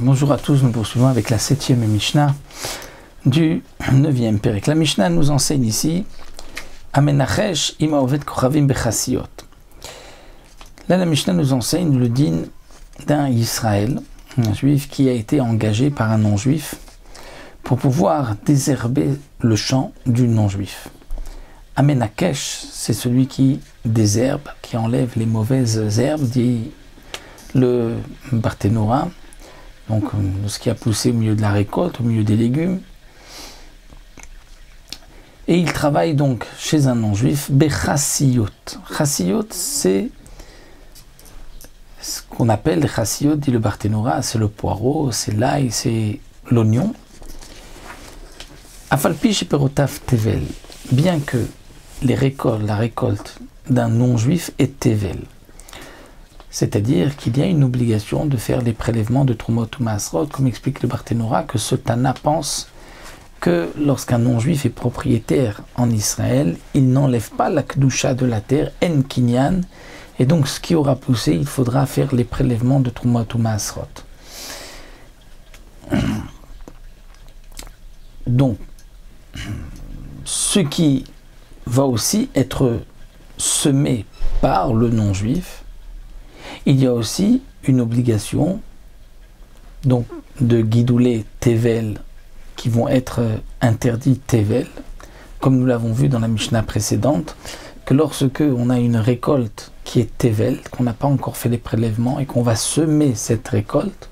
Bonjour à tous, nous poursuivons avec la 7e Mishnah du 9e Pérek. La Mishnah nous enseigne ici Amenachesh ima oved kochavim bechasiyot. Là, la Mishnah nous enseigne le din d'un Israël, un juif qui a été engagé par un non-juif pour pouvoir désherber le champ du non-juif. Amenachesh, c'est celui qui désherbe, qui enlève les mauvaises herbes, dit le Barthénora, donc ce qui a poussé au milieu de la récolte, au milieu des légumes. Et il travaille donc chez un non-juif, bechasiyot. Chasiyot, c'est ce qu'on appelle les chasiyot, dit le Barthénora, c'est le poireau, c'est l'ail, c'est l'oignon. Afalpi sheperotav tevel, bien que la récolte d'un non-juif est tevel. C'est-à-dire qu'il y a une obligation de faire les prélèvements de Trumot ou Maasrot, comme explique le Barthénora, que ce Tana pense que lorsqu'un non-juif est propriétaire en Israël, il n'enlève pas la Kedusha de la terre, En Kinyan, et donc ce qui aura poussé, il faudra faire les prélèvements de Trumot ou Maasrot. Donc, ce qui va aussi être semé par le non-juif, il y a aussi une obligation donc de guidouler Tevel qui vont être interdits Tevel, comme nous l'avons vu dans la Mishnah précédente, que lorsque on a une récolte qui est Tevel, qu'on n'a pas encore fait les prélèvements et qu'on va semer cette récolte,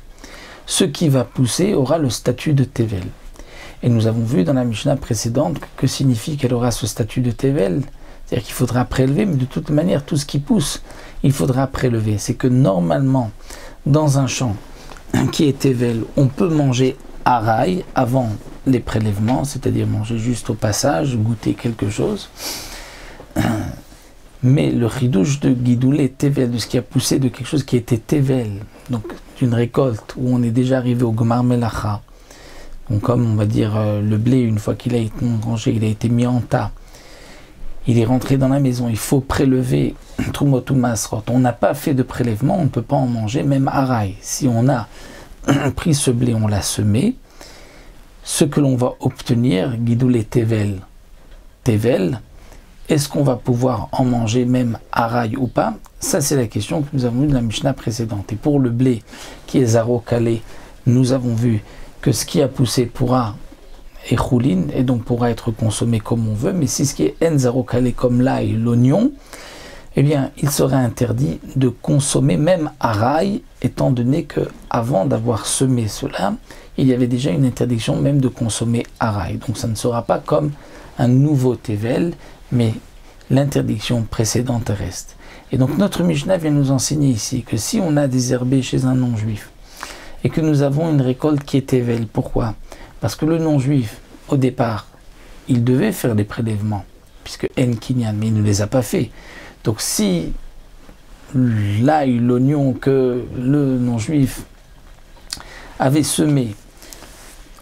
ce qui va pousser aura le statut de Tevel. Et nous avons vu dans la Mishnah précédente que signifie qu'elle aura ce statut de Tevel. C'est-à-dire qu'il faudra prélever, mais de toute manière, tout ce qui pousse, il faudra prélever. C'est que normalement, dans un champ qui est Tevel, on peut manger araï avant les prélèvements, c'est-à-dire manger juste au passage, goûter quelque chose. Mais le chidouche de guidouler Tevel, de ce qui a poussé de quelque chose qui était Tevel, donc d'une récolte où on est déjà arrivé au Gomar Melacha, donc comme on va dire le blé, une fois qu'il a été rangé, il a été mis en tas, il est rentré dans la maison, il faut prélever Trumot ou Maasrot. On n'a pas fait de prélèvement, on ne peut pas en manger, même araï. Si on a pris ce blé, on l'a semé, ce que l'on va obtenir, guidouler Tevel, est-ce qu'on va pouvoir en manger même araï ou pas? Ça, c'est la question que nous avons eue dans la Mishnah précédente. Et pour le blé qui est zaro calé, nous avons vu que ce qui a poussé pourra et choulin, et donc pourra être consommé comme on veut, mais si ce qui est enzaro calé comme l'ail, l'oignon, eh bien, il serait interdit de consommer même araï, étant donné que avant d'avoir semé cela, il y avait déjà une interdiction même de consommer araï. Donc ça ne sera pas comme un nouveau tevel, mais l'interdiction précédente reste. Et donc notre Mishnah vient nous enseigner ici que si on a désherbé chez un non-juif, et que nous avons une récolte qui est tevel, pourquoi ? Parce que le non-juif, au départ, il devait faire des prélèvements, puisque En Kinyan, mais il ne les a pas fait. Donc si l'ail, l'oignon que le non-juif avait semé,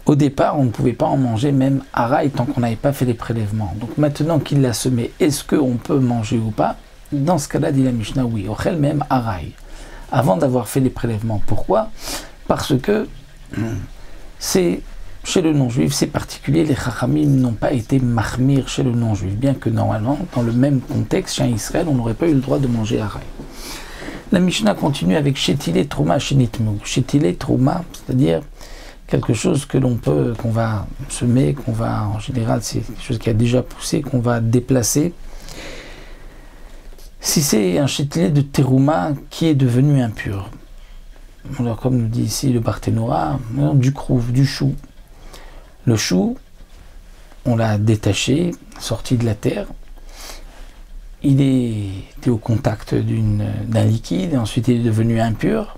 au départ, on ne pouvait pas en manger même araï tant qu'on n'avait pas fait les prélèvements. Donc maintenant qu'il l'a semé, est-ce qu'on peut manger ou pas? Dans ce cas-là, dit la Mishnah, oui, ochel même araï, avant d'avoir fait les prélèvements. Pourquoi? Parce que c'est chez le non-juif, c'est particulier, les chachamim n'ont pas été mahmir chez le non-juif, bien que normalement, dans le même contexte, chez Israël, on n'aurait pas eu le droit de manger araï. La Mishnah continue avec Shetile Trouma Shenitmou. Shetile Trouma, c'est-à-dire quelque chose que l'on peut, qu'on va semer, qu'on va, en général, c'est quelque chose qui a déjà poussé, qu'on va déplacer. Si c'est un Shetile de Terouma qui est devenu impur, alors comme nous dit ici le Barthénora, du crouve, du chou. Le chou, on l'a détaché, sorti de la terre. Il était au contact d'un liquide, et ensuite il est devenu impur.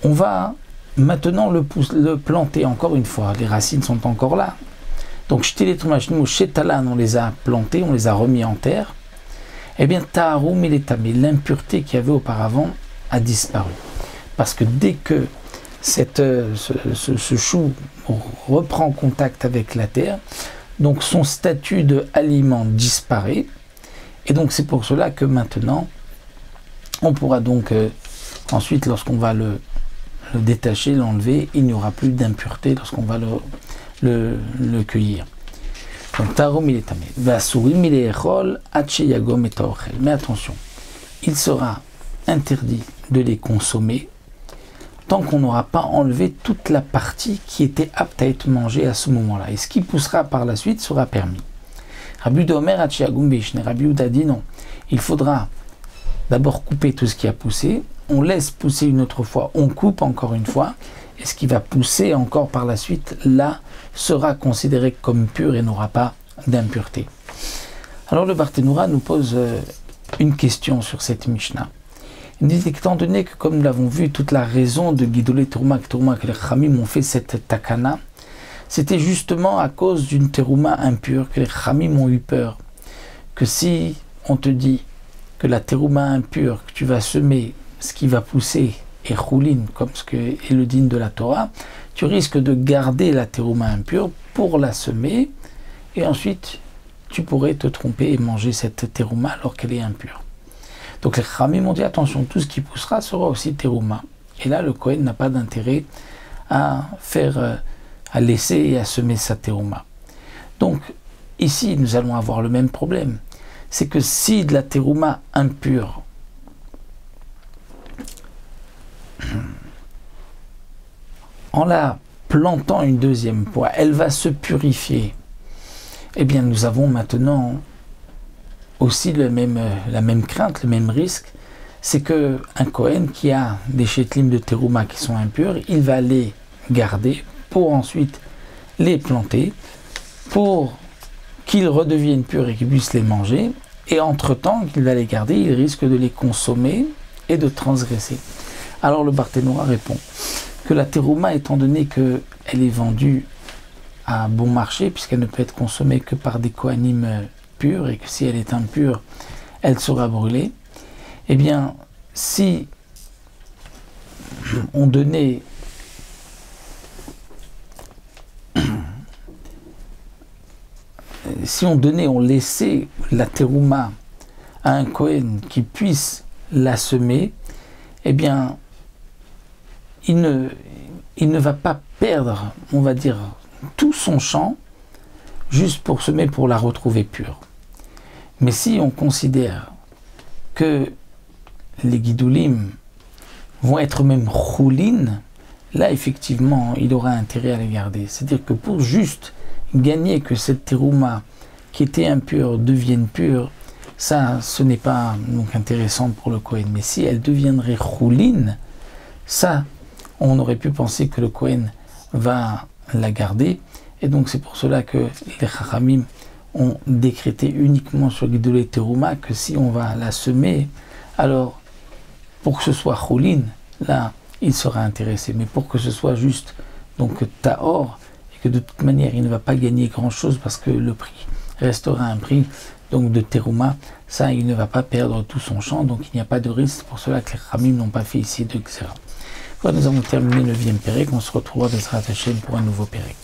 On va maintenant le planter encore une fois. Les racines sont encore là. Donc, on les a plantés, on les a remis en terre. Eh bien, Taharoum il est tamé, l'impureté qu'il y avait auparavant a disparu. Parce que dès que ce chou reprend contact avec la terre, donc son statut de aliment disparaît, et donc c'est pour cela que maintenant on pourra donc ensuite, lorsqu'on va le le détacher, l'enlever, il n'y aura plus d'impureté lorsqu'on va le cueillir. Donc, tarum il est tamé. Vasurim il est echol, yagom et taochel. Mais attention, il sera interdit de les consommer tant qu'on n'aura pas enlevé toute la partie qui était apte à être mangée à ce moment-là. Et ce qui poussera par la suite sera permis. Rabbi Yehuda Omer Hachiyagum Beishne. Rabbi Yehuda dit non. Il faudra d'abord couper tout ce qui a poussé. On laisse pousser une autre fois. On coupe encore une fois. Et ce qui va pousser encore par la suite, là, sera considéré comme pur et n'aura pas d'impureté. Alors le Barthénoura nous pose une question sur cette Mishnah. Il dit qu'étant donné que, comme nous l'avons vu, toute la raison de Gidolé Terouma, que les Khamim ont fait cette takana, c'était justement à cause d'une terouma impure que les Khamim ont eu peur. Que si on te dit que la terouma impure que tu vas semer, ce qui va pousser est choulin, comme ce que est le din de la Torah, tu risques de garder la terouma impure pour la semer, et ensuite tu pourrais te tromper et manger cette terouma alors qu'elle est impure. Donc les Khamim m'ont dit attention, tout ce qui poussera sera aussi terouma. Et là, le Kohen n'a pas d'intérêt à à laisser et à semer sa terouma. Donc ici, nous allons avoir le même problème. C'est que si de la terouma impure, en la plantant une deuxième fois, elle va se purifier, eh bien nous avons maintenant aussi la même crainte, le même risque, c'est qu'un Kohen qui a des chétlim de terouma qui sont impurs, il va les garder pour ensuite les planter, pour qu'ils redeviennent purs et qu'ils puissent les manger, et entre-temps qu'il va les garder, il risque de les consommer et de transgresser. Alors le Barthénoura répond que la terouma, étant donné qu'elle est vendue à bon marché, puisqu'elle ne peut être consommée que par des kohanim purs, et que si elle est impure, elle sera brûlée, eh bien, si on donnait on laissait la terouma à un Kohen qui puisse la semer, eh bien, il ne va pas perdre, on va dire, tout son champ juste pour semer, pour la retrouver pure. Mais si on considère que les guidoulim vont être même choulines, là, effectivement, il aura intérêt à les garder. C'est-à-dire que pour juste gagner que cette terouma qui était impure devienne pure, ça, ce n'est pas donc intéressant pour le Kohen. Mais si elle deviendrait chouline, ça, on aurait pu penser que le Kohen va la garder. Et donc c'est pour cela que les Chachamim ont décrété uniquement sur Gidolé Terouma que si on va la semer, alors pour que ce soit chouline, là, il sera intéressé. Mais pour que ce soit juste donc tahor, et que de toute manière il ne va pas gagner grand chose parce que le prix restera un prix donc de terouma, ça il ne va pas perdre tout son champ, donc il n'y a pas de risque. Pour cela que les Khamim n'ont pas fait ici de Xéra. Voilà, nous avons terminé le 9e Pérec, on se retrouvera Bezrat Hashem pour un nouveau Pérec.